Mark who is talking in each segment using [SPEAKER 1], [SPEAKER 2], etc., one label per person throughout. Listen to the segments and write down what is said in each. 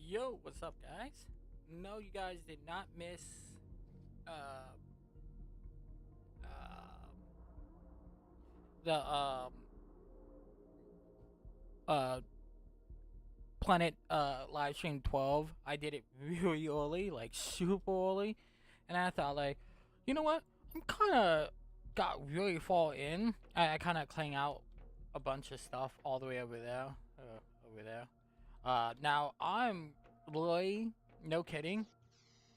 [SPEAKER 1] Yo, what's up, guys? No, you guys did not miss uh uh the uh Planet live stream 12. I did it really early, like super early, and I thought like, you know what? I'm kind of got really far in. I kind of clean out a bunch of stuff all the way over there, over there. Now I'm literally, no kidding,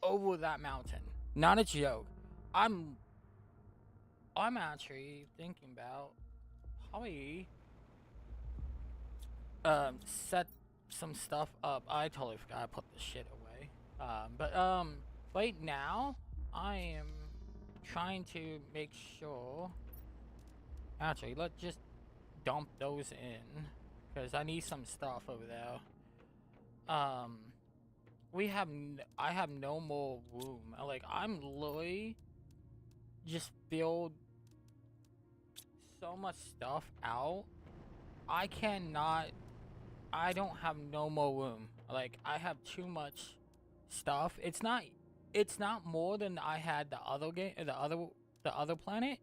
[SPEAKER 1] over that mountain. Not a joke. I'm I'm actually thinking about probably set some stuff up. I totally forgot I put this shit away. But right now I am trying to make sure. Actually, let's just dump those in because I need some stuff over there. Um, I have no more room. Like I'm literally just filled so much stuff out. I cannot. I don't have no more room. Like I have too much stuff. It's not. It's not more than I had the other game, the other planet,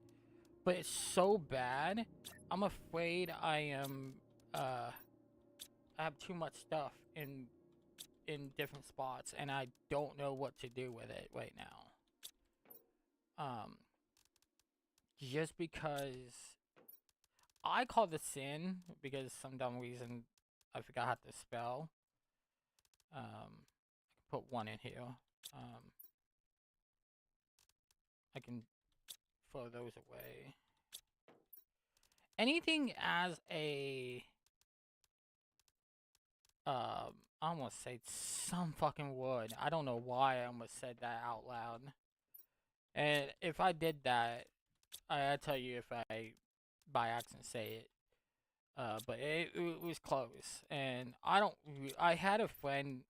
[SPEAKER 1] but it's so bad. I'm afraid I am. I have too much stuff in different spots, and I don't know what to do with it right now. Um, just because I call this sin because some dumb reason I forgot how to spell. I can put one in here. Um, I can throw those away. Anything as a I almost said some fucking word. I don't know why I almost said that out loud. And if I did that, I tell you if I by accident say it. But it was close, and I had a friend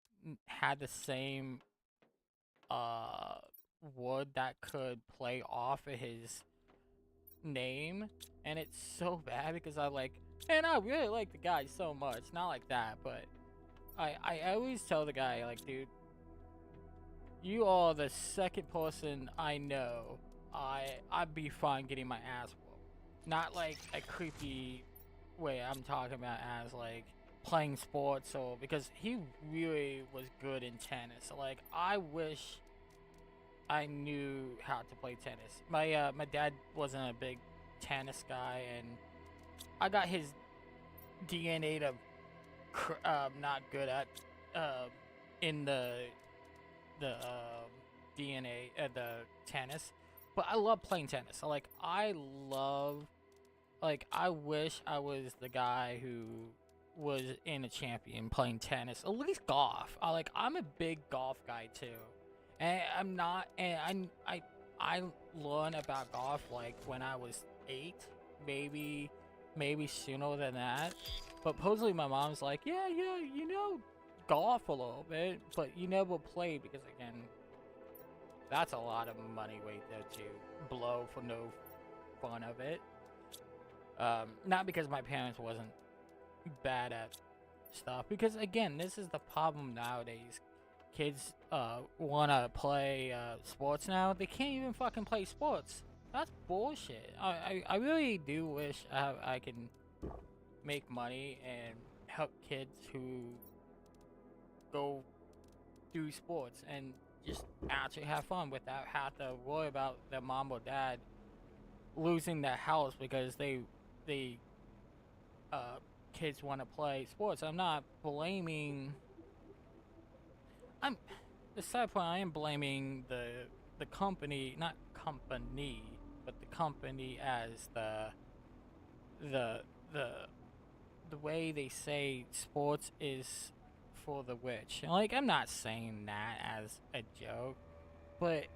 [SPEAKER 1] had the same uh word that could play off of his name, and it's so bad because I like, and I really like the guy so much. Not like that, but I always tell the guy like, dude, you are the second person I know. I'd be fine getting my ass whooped. Not like a creepy way. I'm talking about as like playing sports, or because he really was good in tennis. So, like I wish I knew how to play tennis. My dad wasn't a big tennis guy, and I got his DNA to not good at uh, in the DNA the tennis, but I love playing tennis. So, like I love, like I wish I was the guy who was in a champion playing tennis, at least golf. I'm a big golf guy too, and I'm not, and I learned about golf like when I was 8, maybe sooner than that. But supposedly my mom's like, yeah, you know, golf a little bit, but you never played because again, that's a lot of money right there to blow for no fun of it. Not because my parents wasn't bad at stuff, because again, this is the problem nowadays. Kids wanna play sports now. They can't even fucking play sports. That's bullshit. I really do wish I can make money and help kids who go do sports and just actually have fun without have to worry about their mom or dad losing their house because they kids want to play sports. I'm not blaming. I'm the sad point. I am blaming the company, not company, but the company as the the the way they say sports is for the rich. And, like I'm not saying that as a joke, but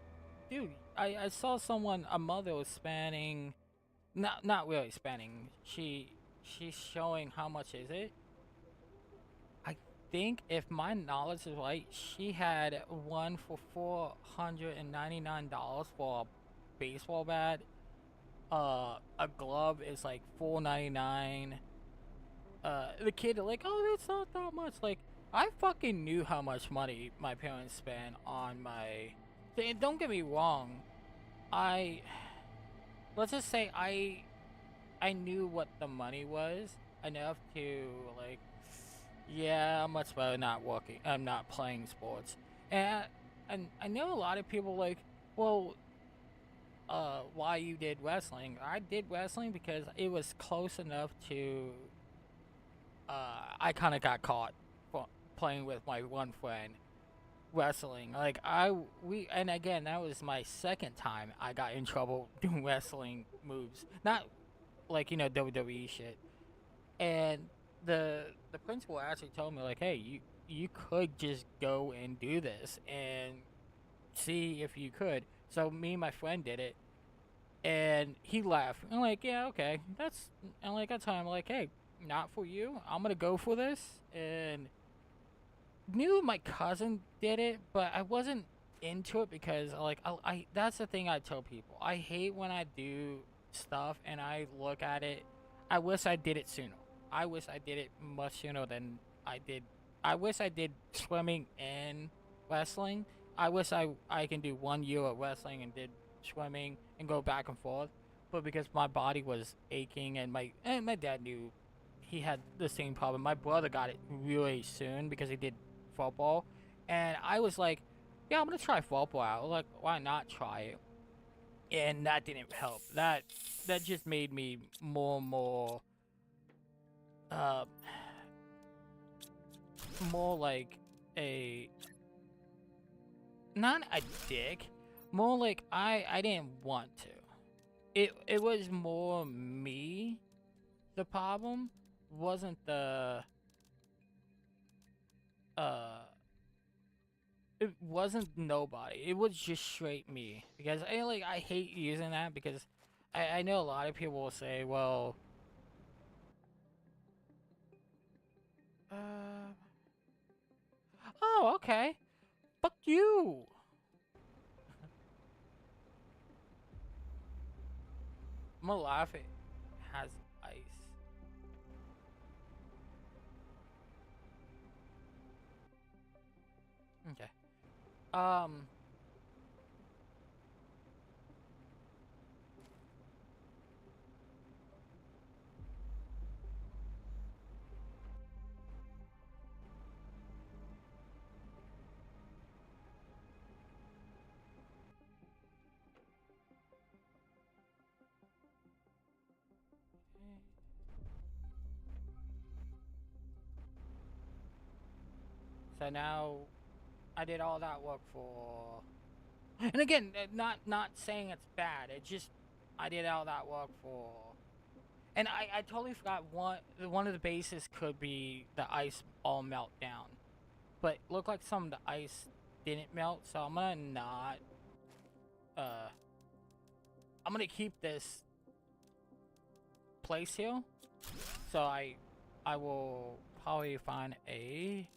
[SPEAKER 1] dude, I saw someone, a mother was spending, not really spending. She's showing how much is it. I think if my knowledge is right, she had one for $499 for a baseball bat. A glove is like $499. The kid like, oh, that's not that much. Like, I fucking knew how much money my parents spent on my. Don't get me wrong. I let's just say I knew what the money was enough to like. Yeah, I'm much better not working. I'm not playing sports, and I know a lot of people like. Well, why you did wrestling? I did wrestling because it was close enough to. I kind of got caught playing with my one friend wrestling. Like and again that was my second time I got in trouble doing wrestling moves. Not like WWE shit. And the principal actually told me like, hey, you could just go and do this and see if you could. So me and my friend did it, and he laughed. I'm like, yeah, okay, that's. And like I told him like, hey, not for you. I'm gonna go for this, and knew my cousin did it, but I wasn't into it because like I that's the thing I tell people. I hate when I do stuff and I look at it. I wish I did it sooner. I wish I did it much sooner than I did. I wish I did swimming and wrestling. I wish I can do 1 year of wrestling and did swimming and go back and forth. But because my body was aching and my dad knew he had the same problem. My brother got it really soon because he did football, and I was like, "Yeah, I'm gonna try football out. Like, why not try it?" And that didn't help. That just made me more and more, uh, more like a not a dick, more like I didn't want to. It was more me. The problem wasn't the uh it wasn't nobody. It was just straight me. Because I hate using that because I know a lot of people will say, well, uh oh, okay. Fuck you. Malafi has ice. Okay. Um so now I did all that work for. And again, not saying it's bad. It just I did all that work for. And I totally forgot one of the bases could be the ice all melt down, but looked like some of the ice didn't melt. So I'm gonna not. Uh, I'm gonna keep this place here. So I will probably find a.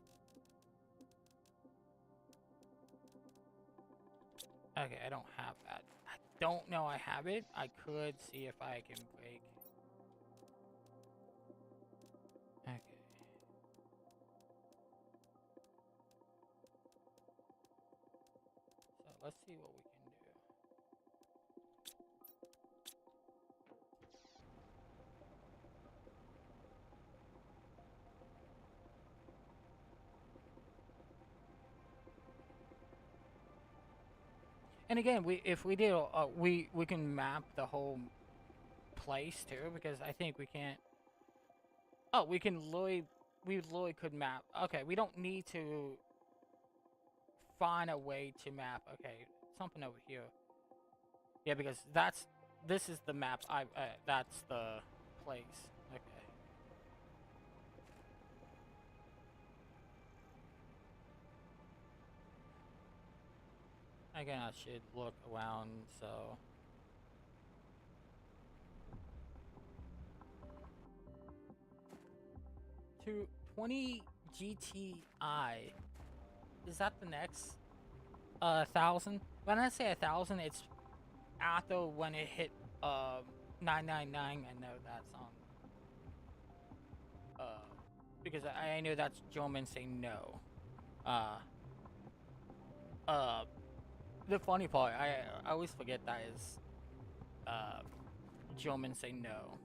[SPEAKER 1] Okay, I don't have that. I don't know I have it. I could see if I can break. Okay. So let's see what we can do. And again, if we did, we can map the whole place too, because I think we can't. Oh, we literally could map. Okay, we don't need to find a way to map. Okay, something over here. Yeah, because this is the map. That's the place. Okay. Again, I should look around. So. To 20 GTI. Is that the next 1,000? When I say 1,000, it's after when it hit 999. I know that song. because I know that's German saying no. Uh, uh, the funny part, I always forget that is uh, German say no.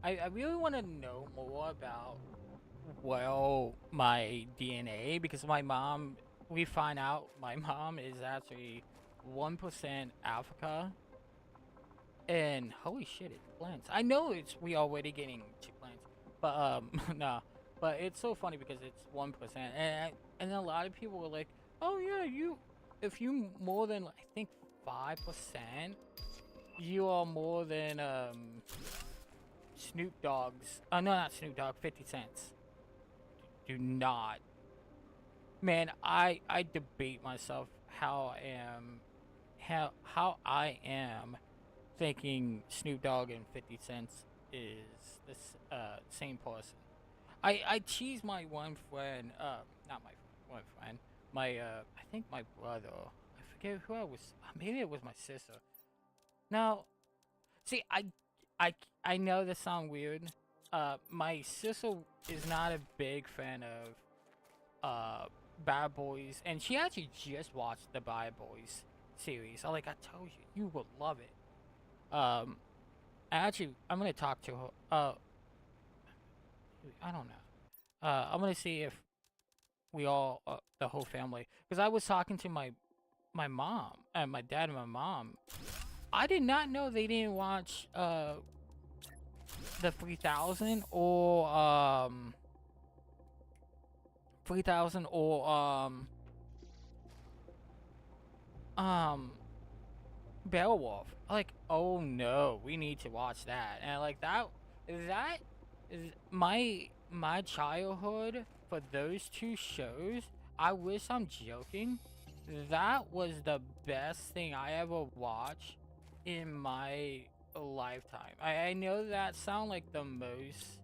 [SPEAKER 1] I really want to know more about, well, my DNA, because my mom, we find out my mom is actually 1% Africa. And holy shit, it's plants. I know it's we already getting to plants, but no, but it's so funny because it's 1%, and a lot of people were like, oh yeah, if you more than I think 5%, you are more than Snoop Dogg's. No, not Snoop Dogg. 50 Cents. Do not, man. I debate myself how I am, how I am thinking Snoop Dogg and 50 Cents is the same person. I tease my one friend, not my one friend, my I think my brother. I forget who I was. Maybe it was my sister. Now, see, I I know this sounds weird. My sister is not a big fan of Bad Boys, and she actually just watched the Bad Boys series. I told you, you would love it. Actually, I'm gonna talk to her. I don't know. I'm gonna see if we all, the whole family, because I was talking to my mom and my dad and my mom. I did not know they didn't watch the 3000 or 3000 or um Beowulf. Like, oh no, we need to watch that. And like that is my childhood for those two shows. I wish I'm joking. That was the best thing I ever watched in my lifetime. I know that sound like the most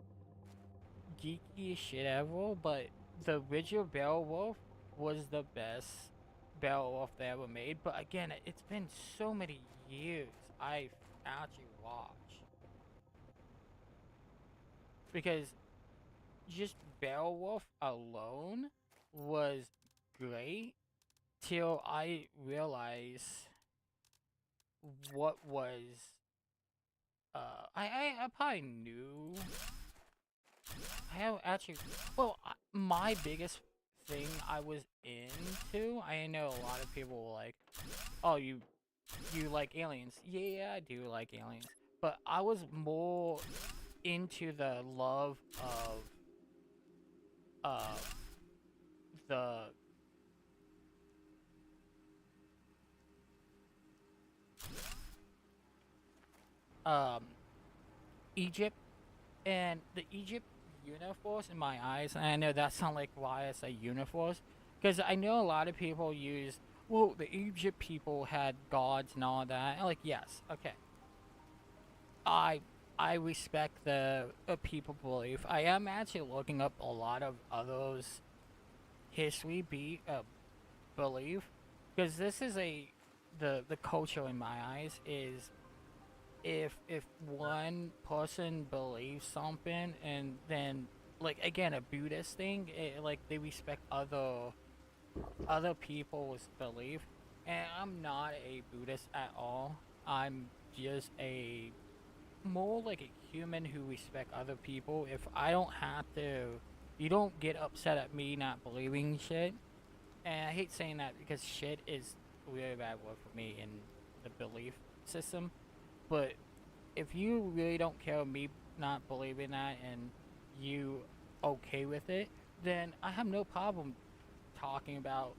[SPEAKER 1] geeky shit ever, but the original Beowulf was the best Beowulf they ever made. But again, it's been so many years I've actually watched, because just Beowulf alone was great till I realized what was I probably knew. I have actually, well, my biggest thing I was into, I know a lot of people were like, oh, you like aliens. Yeah, I do like aliens. But I was more into the love of uh the um Egypt, and the Egypt universe in my eyes. And I know that sounds like why I say universe, because I know a lot of people use, well, the Egypt people had gods and all that. And like, yes, okay, I I respect the people belief. I am actually looking up a lot of others history belief, because this is the culture in my eyes is, if one person believes something, and then, like, again, a Buddhist thing, like they respect other people's belief. And I'm not a Buddhist at all. I'm just a more like a human who respect other people. If I don't have to, you don't get upset at me not believing shit. And I hate saying that because shit is a really bad word for me in the belief system. But if you really don't care me not believing that, and you okay with it, then I have no problem talking about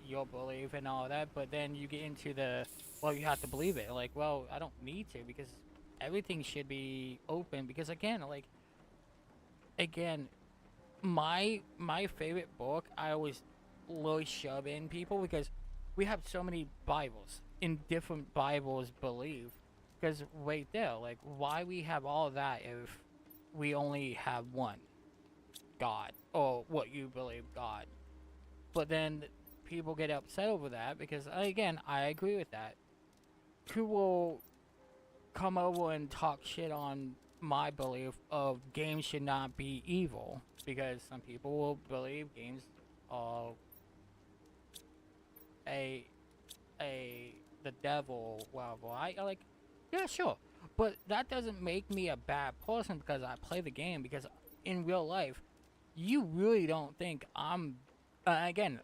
[SPEAKER 1] your belief and all that. But then you get into the, well, you have to believe it. Like, well, I don't need to, because everything should be open. Because again, my favorite book, I always really shove in people, because we have so many Bibles in different Bibles believe. Because right there, like, why we have all of that if we only have one God, or what you believe God? But then people get upset over that, because again, I agree with that. Who will? come over and talk shit on my belief of games should not be evil, because some people will believe games are a a the devil, whatever. I like, yeah, sure, but that doesn't make me a bad person because I play the game. Because in real life, you really don't think I'm. Again,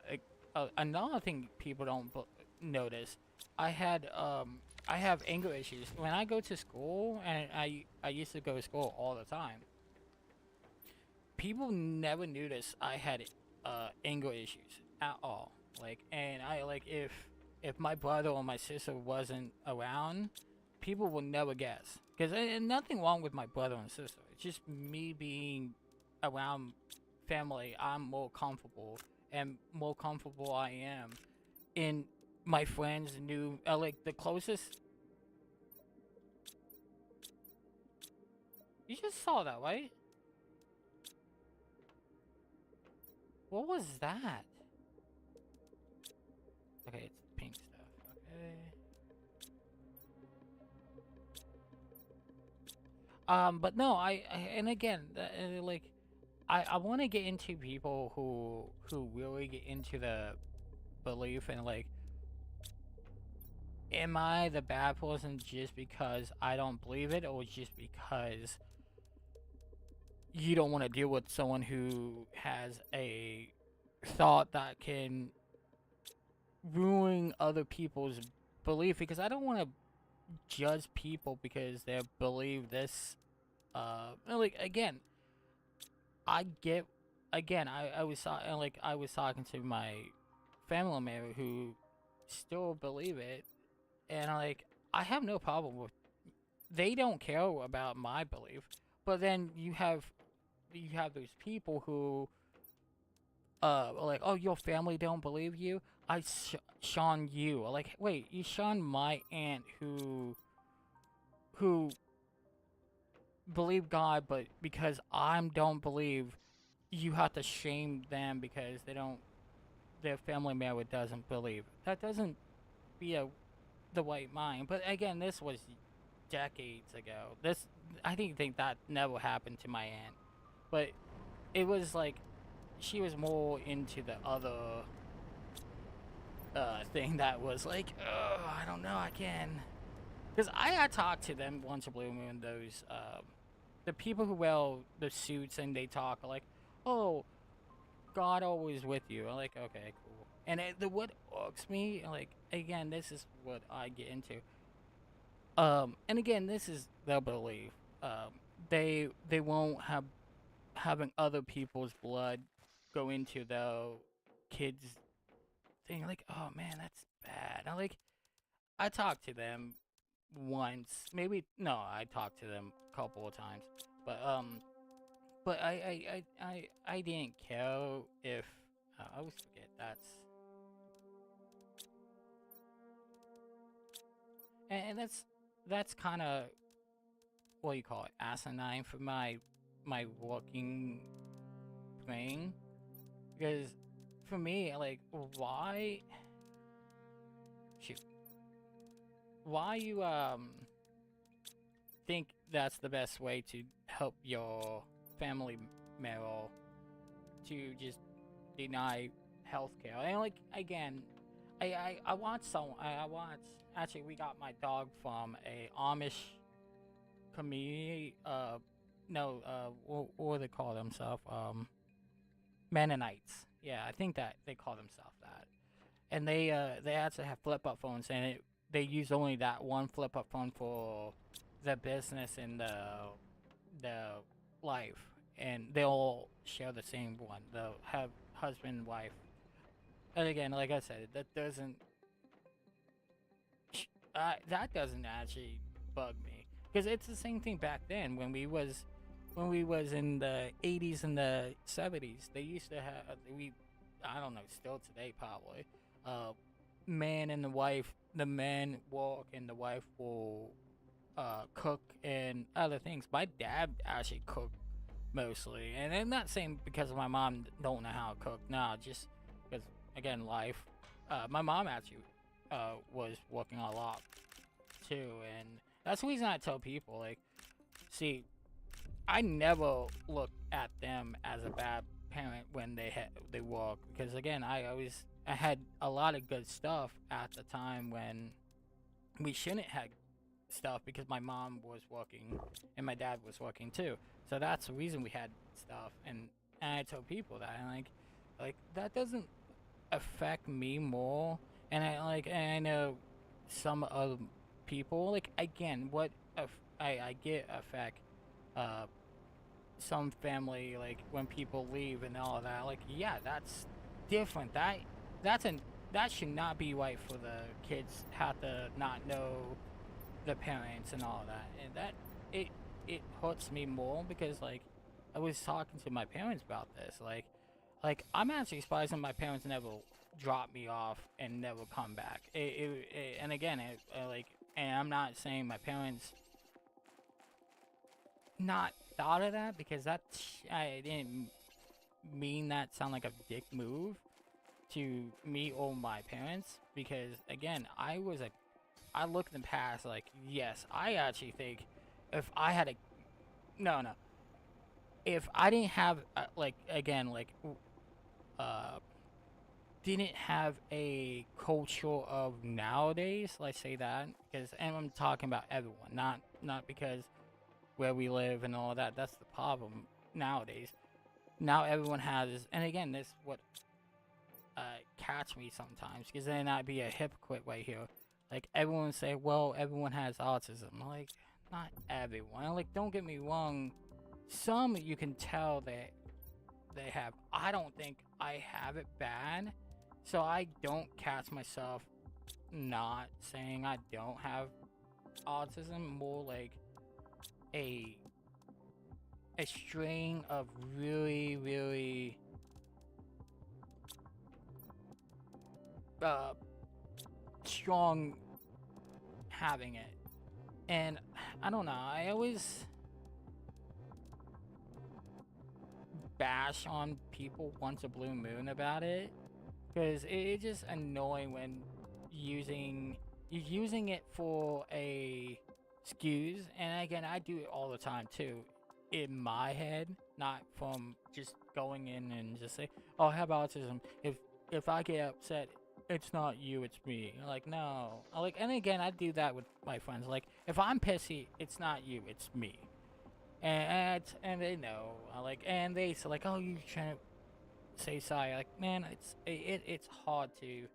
[SPEAKER 1] another thing people don't notice. I had I have anger issues when I go to school, and I used to go to school all the time. People never noticed I had anger issues at all. Like, and I like if my brother or my sister wasn't around, people will never guess. Because nothing wrong with my brother and sister. It's just me being around family. I'm more comfortable, and more comfortable I am in my friends knew like the closest. You just saw that, right? What was that? Okay, it's pink stuff. Okay. But no, and again, like, I want to get into people who really get into the belief, and like, am I the bad person just because I don't believe it, or just because you don't want to deal with someone who has a thought that can ruin other people's belief? Because I don't want to judge people because they believe this. Like, again, I get. Again, I was talking to my family member who still believe it, and like, I have no problem with. They don't care about my belief, but then you have those people who like, oh, your family don't believe you. Shun you. Like, wait, you shun my aunt who believe God, but because I don't believe, you have to shame them because they don't, their family member doesn't believe. That doesn't be the right mind. But again, this was decades ago. This, I didn't think that never happened to my aunt, but it was like she was more into the other thing that was like, oh, I don't know, I can. Because I had talked to them once a blue moon, those, the people who wear the suits and they talk like, oh, God always with you. I'm like, okay, cool. And what irks me, like, again, this is what I get into. And again, this is their belief. They won't have having other people's blood go into their kids' thing. Like, oh man, that's bad. I talked to them once, maybe no, I talked to them a couple of times, but I didn't care if I always forget and that's kind of what do you call it, asinine for my working brain, because for me, like, why shoot why you think that's the best way to help your family member to just deny healthcare. And like, again, I watch I watch, actually, we got my dog from a Amish community. No, what do they call themselves? Mennonites. Yeah, I think that they call themselves that. And they actually have flip up phones, and they use only that one flip up phone for the business and the life, and they all share the same one. They'll have husband and wife. And again, like I said, that doesn't actually bug me, because it's the same thing back then when we was in the 80s and the 70s. They used to have, we, I don't know, still today probably, man and the wife, the man work and the wife will cook and other things. My dad actually cooked mostly, and I'm not saying because my mom don't know how to cook. No, just because, again, life. My mom actually was working a lot too, and That's the reason I tell people, like, see, I never look at them as a bad parent when they walk, because again, I had a lot of good stuff at the time when we shouldn't have stuff, because my mom was working and my dad was working too. So that's the reason we had stuff, and I tell people that, and like that doesn't affect me more. And I know some other people, like, again, I get affect uh some family, like when people leave and all of that. Like, yeah, that's different. That's an that should not be right for the kids have to not know the parents and all of that. And that it it hurts me more, because like I was talking to my parents about this. Like I'm actually surprised that my parents never dropped me off and never come back. And again, like, and I'm not saying my parents not thought of that, because I didn't mean that sound like a dick move to me or my parents, because again, I look in the past, like, yes, I actually think if I had a no, if I didn't have like, again, like, uh didn't have a culture of nowadays, let's say that, because, and I'm talking about everyone, not because where we live and all that. That's the problem nowadays. Now everyone has, and again, this what catch me sometimes, because then I'd be a hypocrite right here. Like, everyone say, well, everyone has autism. Like, not everyone. Like, don't get me wrong. Some you can tell that they have. I don't think I have it bad, so I don't catch myself not saying I don't have autism. More like a a string of really, really uh, strong having it. And I don't know, I always bash on people once a blue moon about it, because it's just annoying when you're using it for a excuse. And again, I do it all the time too, in my head, not from just going in and just say, oh, I have autism. If I get upset, it's not you, it's me. Like, no. Like, and again, I do that with my friends. Like, if I'm pissy, it's not you, it's me. And they know. Like, and they say, like, oh, you trying to say sorry. Like, man, it's hard to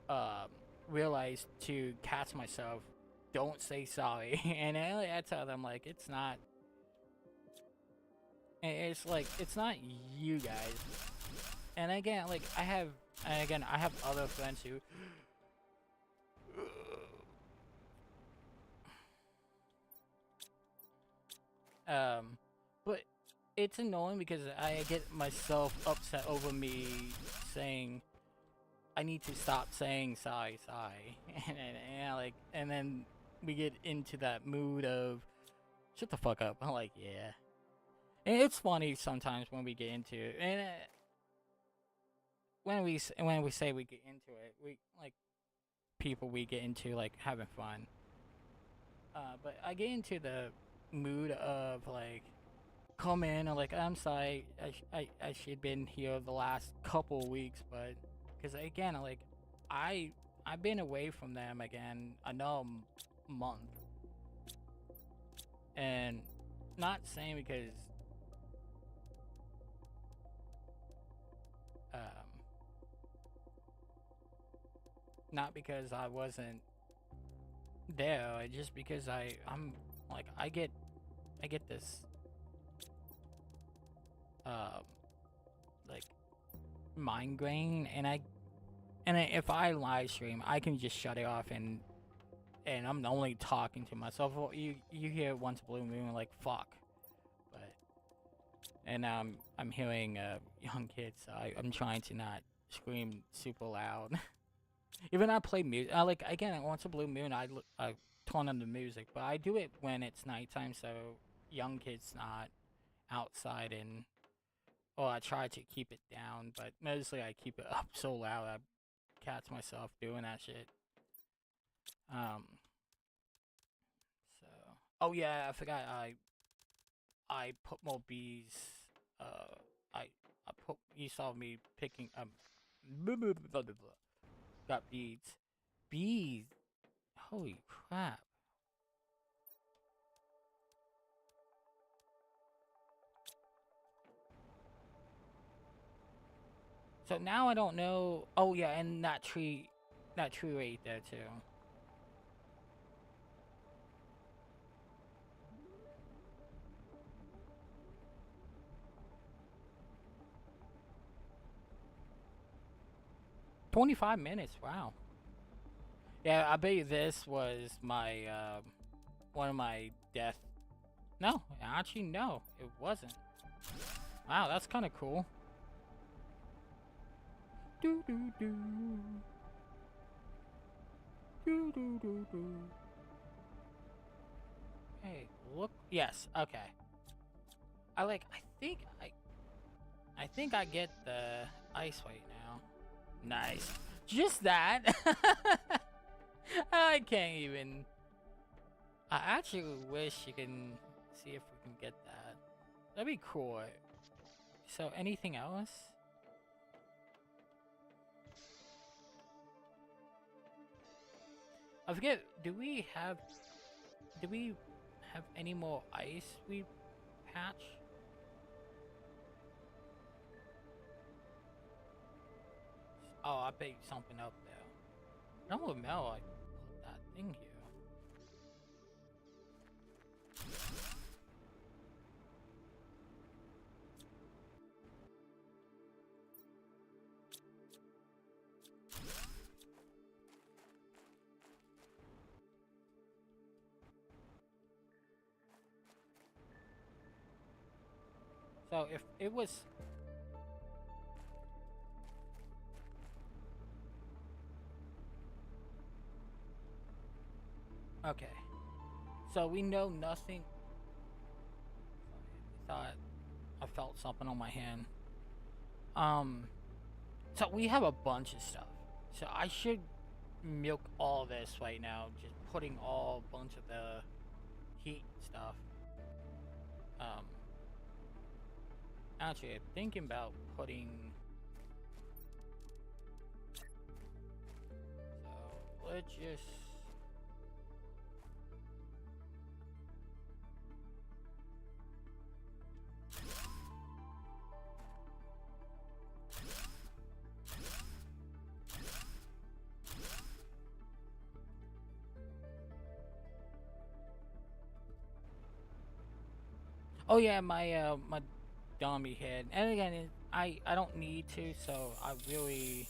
[SPEAKER 1] um realize, to catch myself. Don't say sorry. And I tell them, like, it's not. It's like, it's not you guys. And again, like, I have other friends who but it's annoying, because I get myself upset over me saying I need to stop saying sorry, and then we get into that mood of shut the fuck up. I'm like, yeah. And it's funny sometimes when we get into it, and when we say we get into it, we like people we get into, like, having fun. But I get into the mood of, like, come in and, like, I'm sorry, I should have been here the last couple weeks, but because again, like, I've been away from them again another month, and not saying because um not because I wasn't there, just because I'm like, I get this um like migraine, if I live stream, I can just shut it off, and I'm only talking to myself. Well, you hear once a blue moon, like, fuck. But and I'm hearing young kids, so I'm trying to not scream super loud. Even I play music. Like, again, once a blue moon, I turn on the music, but I do it when it's nighttime, so young kids not outside, and well, I try to keep it down, but mostly I keep it up so loud I catch myself doing that shit. Um, Oh yeah, I forgot. I put more bees. I I put. You saw me picking blah, blah, blah, blah, blah. Got beads. Bees. Holy crap. So now I don't know. Oh yeah, and that tree right there too. $25 minutes. Wow. Yeah, I bet you this was my one of my death. No, actually no, it wasn't. Wow, that's kind of cool. Do do do. Do do do do. Hey, look. Yes. Okay. I think I get the ice right now. Nice. Just that. I can't even. I actually wish you can see if we can get that. That'd be cool. So anything else? I forget. Do we have any more ice we patch? Oh, I bet something up there. I don't know. I put that thing here. So if it was. Okay. So we know nothing. I thought I felt something on my hand. So we have a bunch of stuff. So I should milk all this right now, just putting all bunch of the heat stuff. Um, Actually, I'm thinking about putting. So let's just. Oh yeah, my dummy head. And again, I don't need to, so I really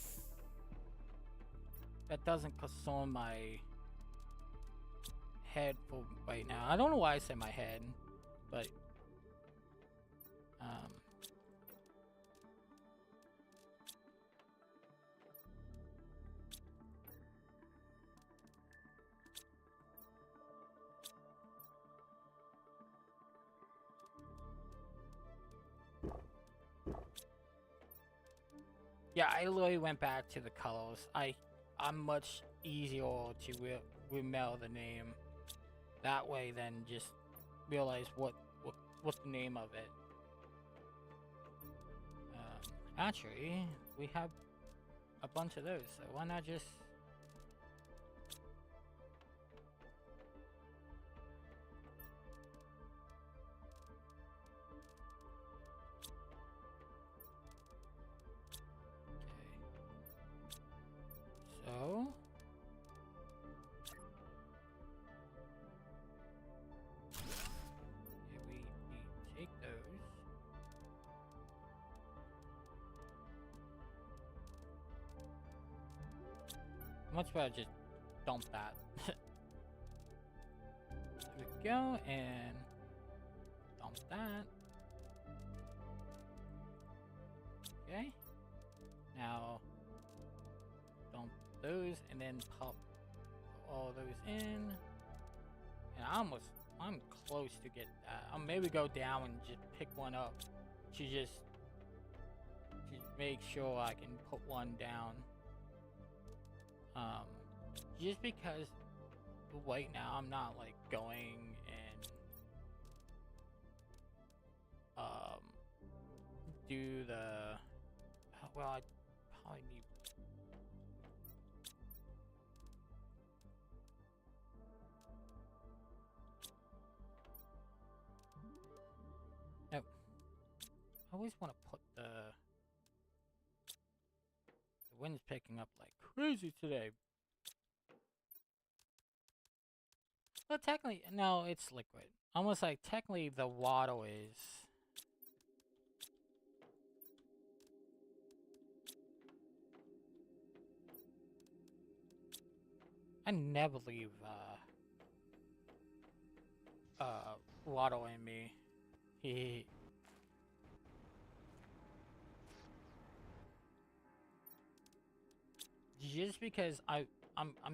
[SPEAKER 1] that doesn't consume my head for right now. I don't know why I say my head, but um. Yeah, I literally went back to the colors. I'm much easier to remember the name that way than just realize what's the name of it. Actually, we have a bunch of those, so why not just. So we take those. Much better just dump that. There we go, and dump that. Okay. Now dump those and then pop all those in. And I'm close to get that. I'll maybe go down and just pick one up to just make sure I can put one down. Just because right now I'm not like going and do the... Well, I probably need... Nope. I always want to put the... The wind's picking up like crazy today. Well, technically, no, it's liquid. Almost like technically the water is... I never leave, water in me. He. Just because I'm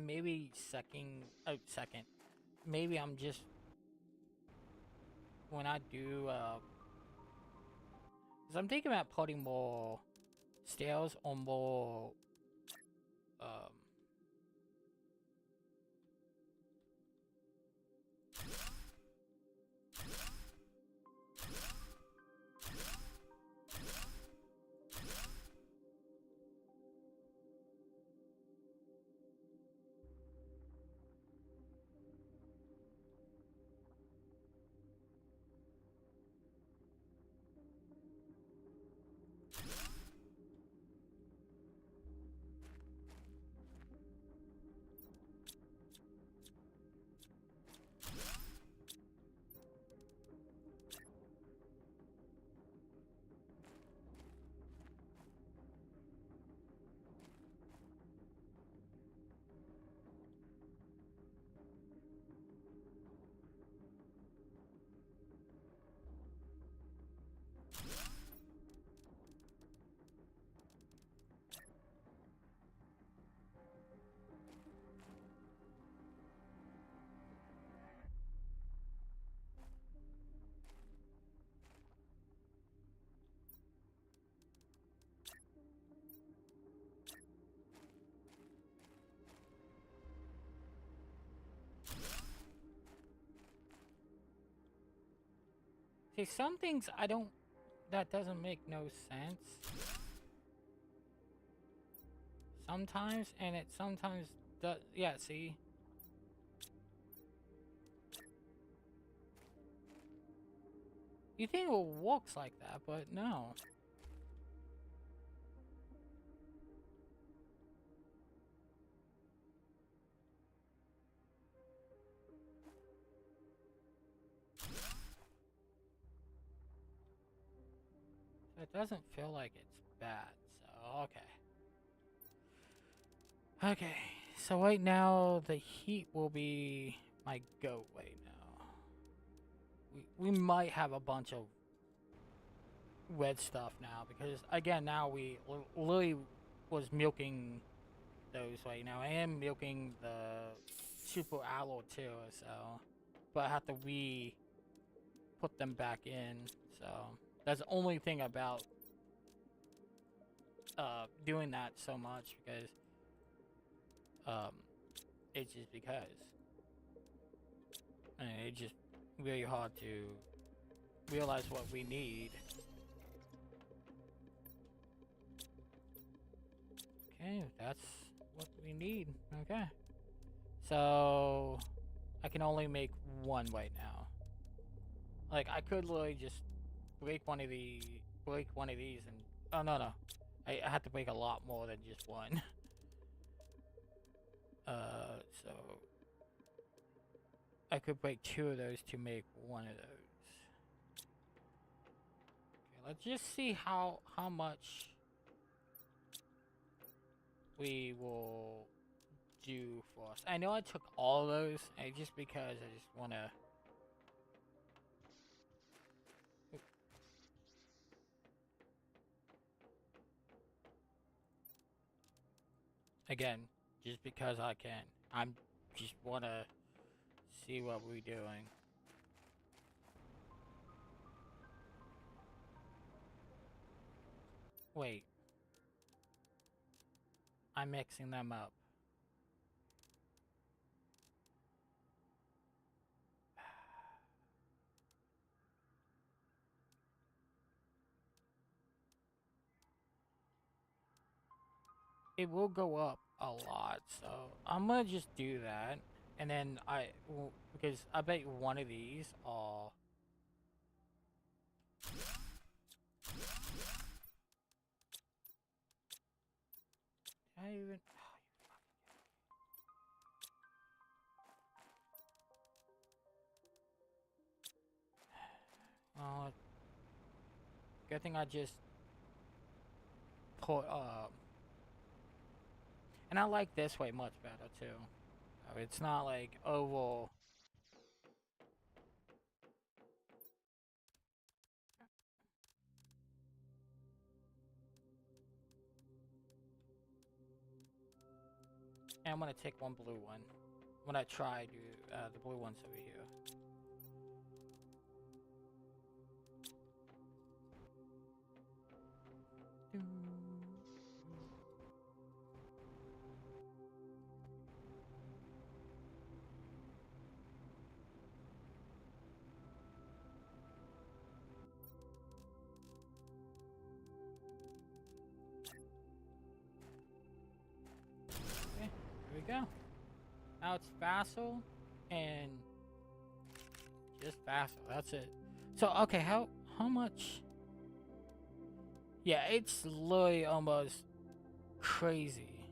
[SPEAKER 1] maybe second. Maybe I'm just... When I do, because I'm thinking about putting more stairs or more, um... See, some things I don't... That doesn't make no sense. Sometimes, and it sometimes does... Yeah, see? You think it works like that, but no. It doesn't feel like it's bad, so okay. Okay, so right now the heat will be my goat right now. We might have a bunch of red stuff now because again now we literally was milking those right now. I am milking the super aloe too, so but I have to put them back in. So that's the only thing about doing that so much because it's just because and it's just really hard to realize what we need. Okay, that's what we need. Okay. So I can only make one right now. Like I could literally just break one of these and oh no. I have to break a lot more than just one. So I could break two of those to make one of those. Okay, let's just see how much we will do for us. I know I took all those, just because I just want to... Again, just because I can. I'm just want to see what we're doing. Wait. I'm mixing them up. it will go up a lot. So I'm gonna just do that, and then because I bet one of these are. Did I even? Oh, good thing I just put and I like this way much better too. It's not like oval. And I'm gonna take one blue one. When I try to the blue ones over here. Okay, here we go. Now it's Vassal and just Vassal. That's it. So okay, how much? Yeah, it's literally almost crazy.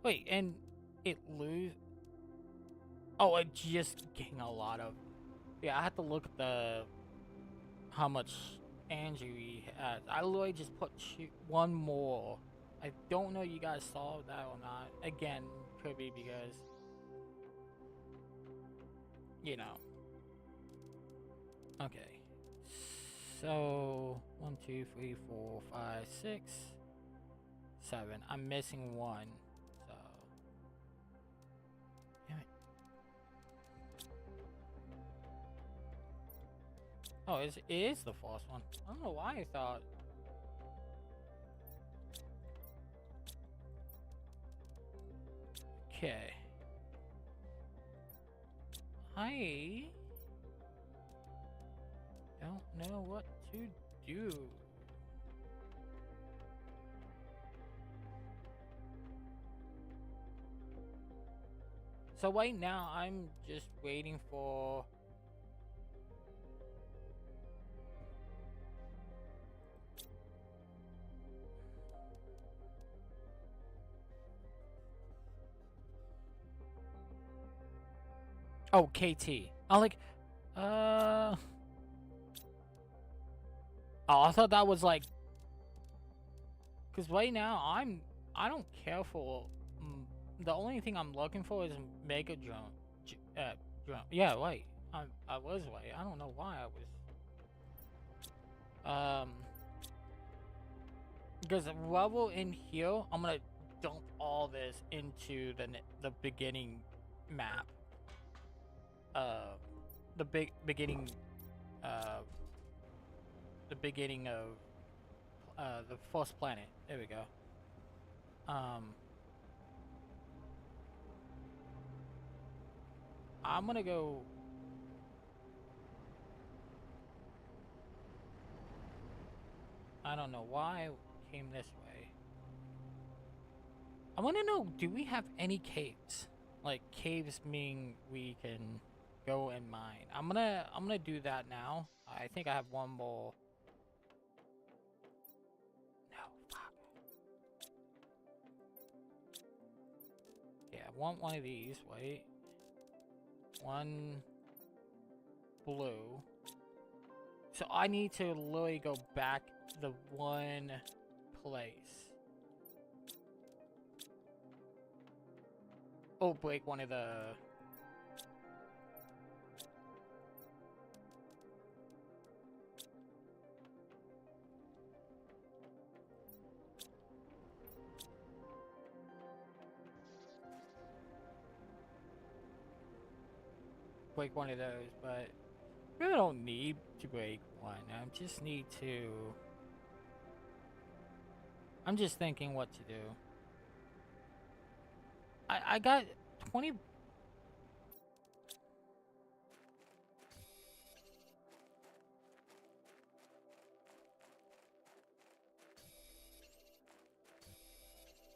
[SPEAKER 1] Wait, and it lose? Oh, it just getting a lot of. Yeah, I have to look at the how much Andrew he has. I literally just put one more. I don't know if you guys saw that or not. Again, could be because you know. Okay. So 1, 2, 3, 4, 5, 6, 7. I'm missing one. So damn it. Oh, it is the false one. I don't know why I thought. Okay. I don't know what to do. So right now, I'm just waiting for. Oh, KT. I'm like, oh, I thought that was like, because right now I don't care for. The only thing I'm looking for is Mega Drone. Drone. Yeah, wait. I was right. I don't know why I was. Because level in here, I'm gonna dump all this into the beginning map. The beginning. Uh, the beginning of the first planet. There we go. I'm gonna go. I don't know why I came this way. I want to know, do we have any caves? Like caves mean we can go and mine. I'm gonna do that now. I think I have one more. No, fuck. Yeah, I want one of these. Wait. One blue. So I need to literally go back the one place. Oh, break one of the. Break one of those, but really don't need to break one. I just need to. I'm just thinking what to do. I got 20.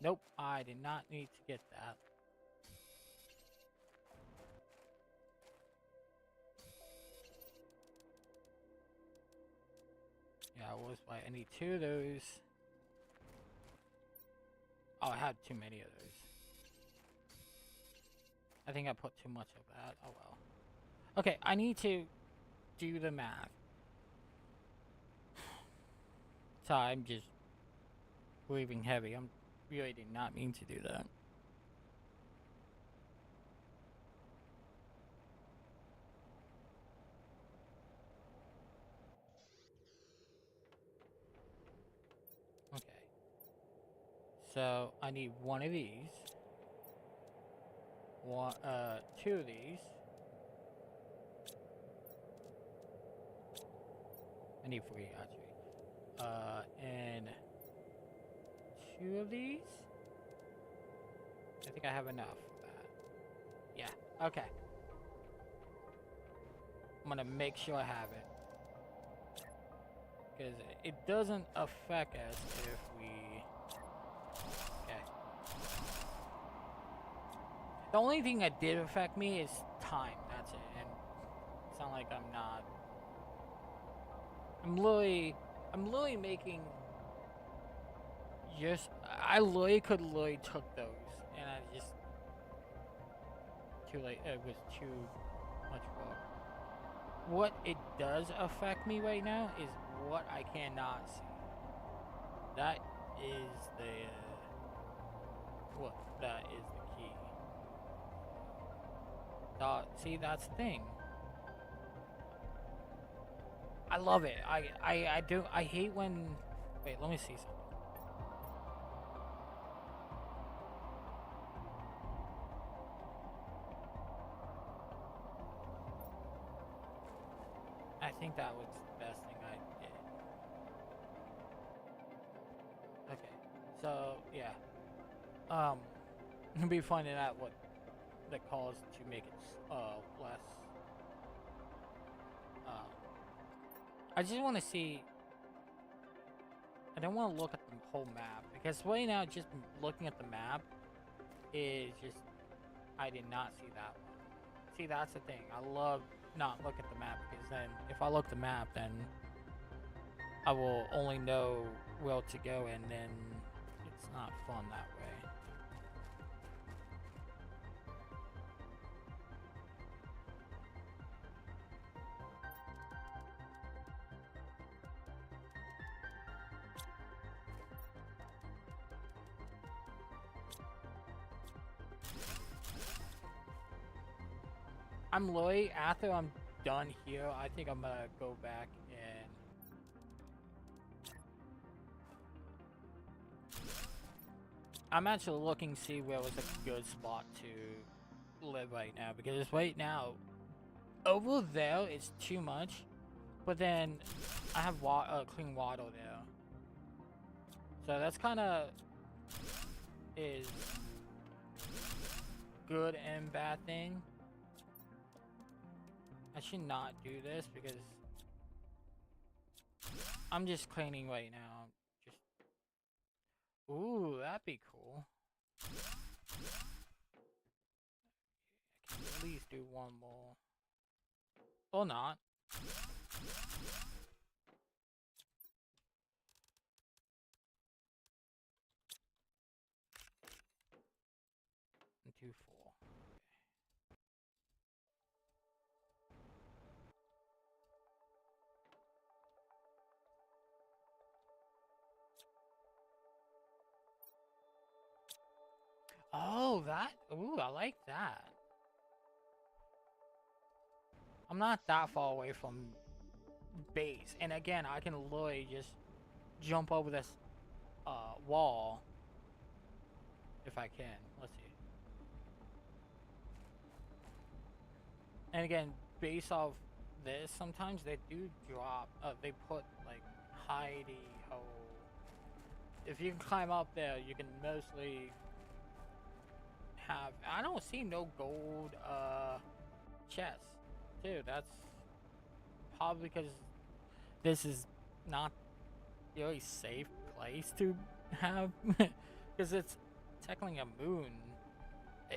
[SPEAKER 1] Nope, I did not need to get that. Yeah, I was right. I need 2 of those. Oh, I had too many of those. I think I put too much of that. Oh well. Okay, I need to do the math. So I'm just breathing heavy. I'm really did not mean to do that. Okay. So I need 1 of these. 2 of these. I need 3 actually. And 2 of these. I think I have enough for that. Yeah. Okay. I'm gonna make sure I have it. Because it doesn't affect us if we... Okay. The only thing that did affect me is time. That's it. And it's not like I'm not... I'm literally making... Just... I literally could took those. And I just... Too late. It was too much work. What it does affect me right now is what I cannot see. That is the that is the key. See, that's the thing. I love it. I hate when... Wait, let me see something. I think that was the best thing I did. Okay, so yeah, we'll be finding out what the cause to make it less. I just want to see. I don't want to look at the whole map because right now, just looking at the map is just. I did not see that one. See, that's the thing. I love not look at the map because then if I look at the map, then I will only know where to go, and then it's not fun that way. I'm Lloyd. After I'm done here, I think I'm gonna go back and I'm actually looking to see where was a good spot to live right now because right now over there it's too much, but then I have clean water there, so that's kind of is good and bad thing. I should not do this because I'm just cleaning right now. Just ooh, that'd be cool. I can at least do 1 more. Or not. And 2, 4. Oh, that. Ooh, I like that. I'm not that far away from base, and again, I can literally just jump over this wall if I can. Let's see. And again, based off this, sometimes they do drop. They put like hidey hole. If you can climb up there, you can mostly have. I don't see no gold chests too. That's probably because this is not a really safe place to have because it's technically a moon,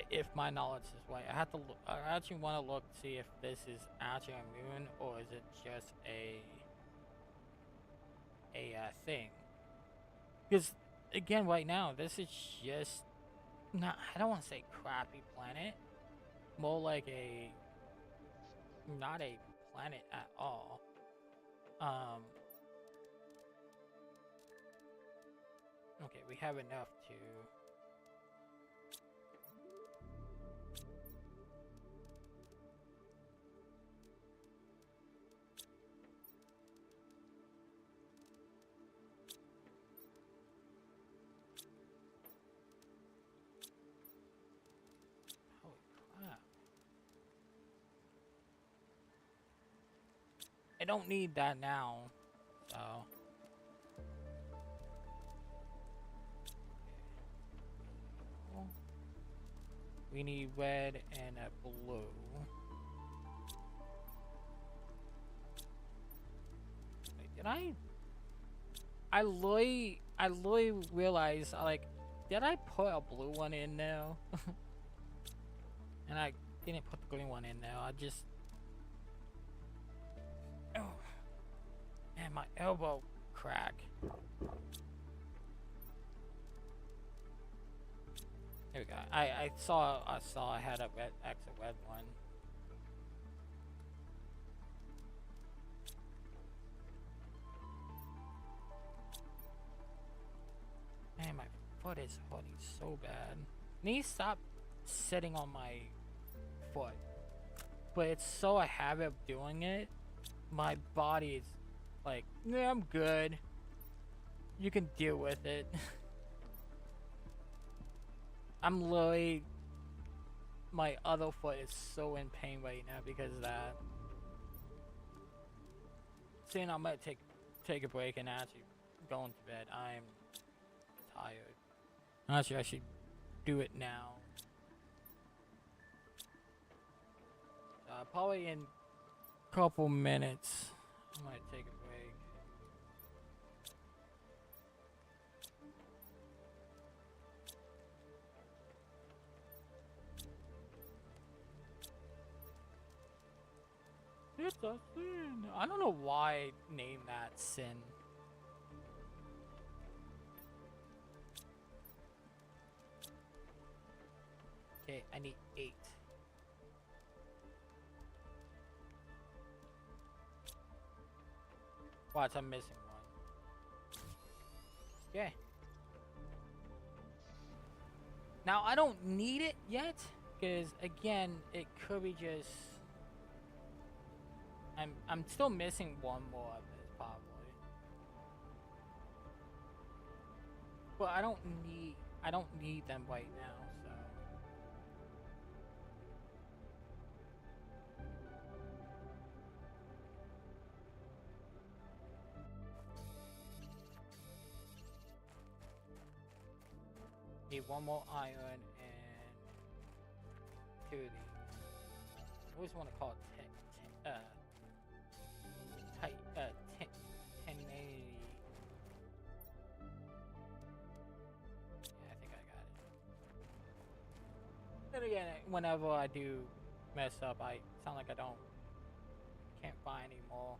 [SPEAKER 1] if my knowledge is right. I have to look. I actually want to look to see if this is actually a moon or is it just a thing. Because again, right now, this is just not. I don't want to say crappy planet. More like a not a planet at all. Okay, we have enough to. Holy crap. I don't need that now, so. We need red and a blue. Wait, did I literally realized, like, did I put a blue one in now? And I didn't put the green one in there. I just... Oh. Man, my elbow crack. There we go. I saw I had a red extra red one. Man, my foot is hurting so bad. Need to stop sitting on my foot. But it's so a habit of doing it. My body is like, yeah, I'm good. You can deal with it. I'm literally, my other foot is so in pain right now because of that. Soon I'm gonna take a break and actually go into bed. I'm tired. Actually, I should do it now. Probably in a couple minutes, I might take a break. It's a sin. I don't know why I named that sin. Okay, I need 8. Watch, I'm missing one. Okay. Now, I don't need it yet, because, again, it could be just... I'm still missing one more of this, probably. But I don't need them right now, so... Need one more iron and 2 of these. I always want to call it 1080. Yeah, I think I got it. Then again, whenever I do mess up, I sound like I can't find anymore.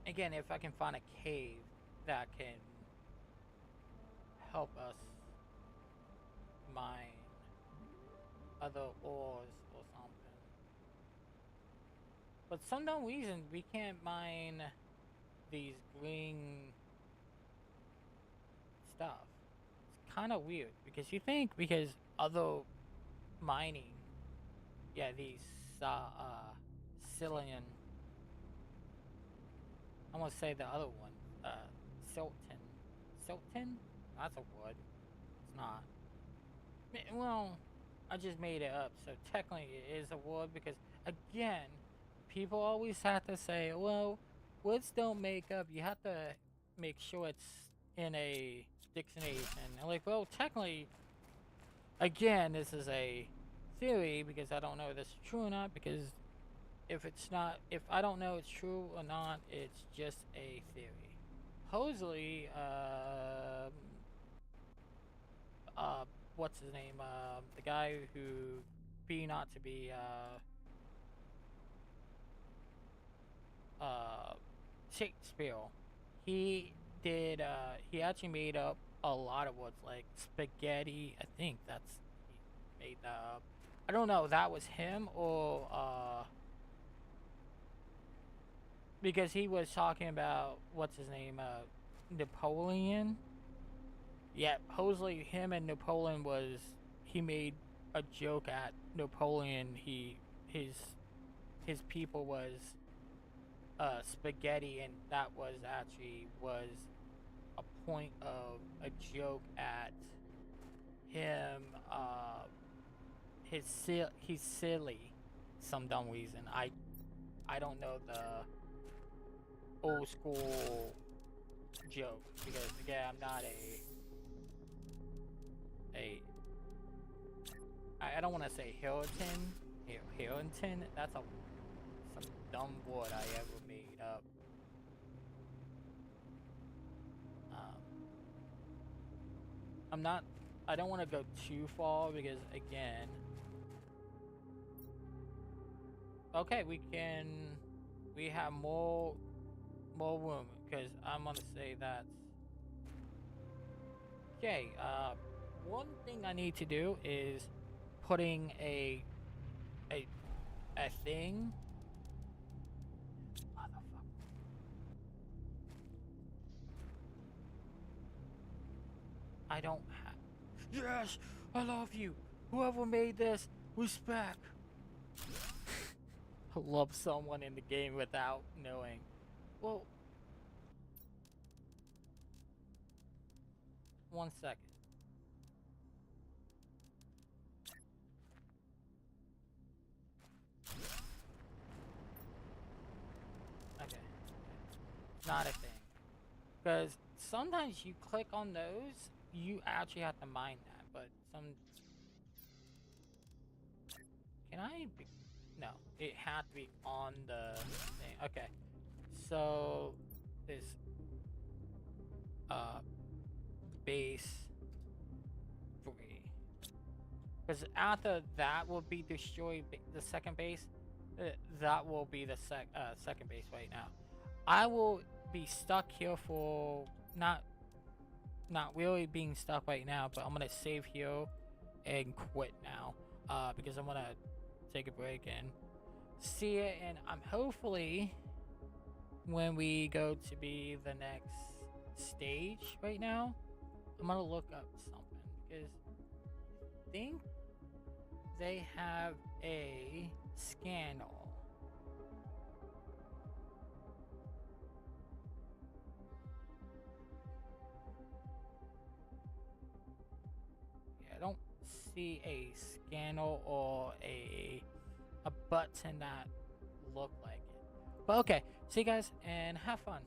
[SPEAKER 1] Again, if I can find a cave that can help us mine other ores or something. But some dumb reason we can't mine these green stuff. It's kind of weird because you think because other mining, yeah, these Cillian. I'm gonna say the other one, Silton. Silton? That's a wood. It's not. Well, I just made it up, so technically it is a wood because, again, people always have to say, well, woods don't make up. You have to make sure it's in a dictionary. And I'm like, well, technically, again, this is a theory because I don't know if this is true or not because if it's not, if I don't know it's true or not, it's just a theory. Supposedly, what's his name? The guy who be not to be, Shakespeare. He did, he actually made up a lot of words like spaghetti. I think that's, he made that up. I don't know if that was him or, because he was talking about, what's his name, Napoleon. Yeah, supposedly him and Napoleon was, he made a joke at Napoleon. His people was spaghetti, and that was actually was a point of a joke at him. He's silly, some dumb reason. I don't know the old school joke because again I'm not I don't want to say Hilton. Hilton. That's some dumb word I ever made up. I'm not. I don't want to go too far because again. Okay, we have more room because I'm gonna say that. Okay. One thing I need to do is putting a thing. Motherfucker. I don't have. Yes, I love you. Whoever made this, respect. I love someone in the game without knowing. Well, 1 second. Okay. Not a thing. Because sometimes you click on those, you actually have to mind that. But some. Can I be. No, it had to be on the thing. Okay. So, this. Base 3. Because after that will be destroyed, the second base, that will be the second base right now. I will be stuck here for not really being stuck right now, but I'm gonna save here and quit now because I'm gonna take a break and see it, and I'm hopefully when we go to be the next stage right now, I'm gonna look up something because I think they have a scandal. Yeah, I don't see a scandal or a button that look like it. But okay, see you guys and have fun.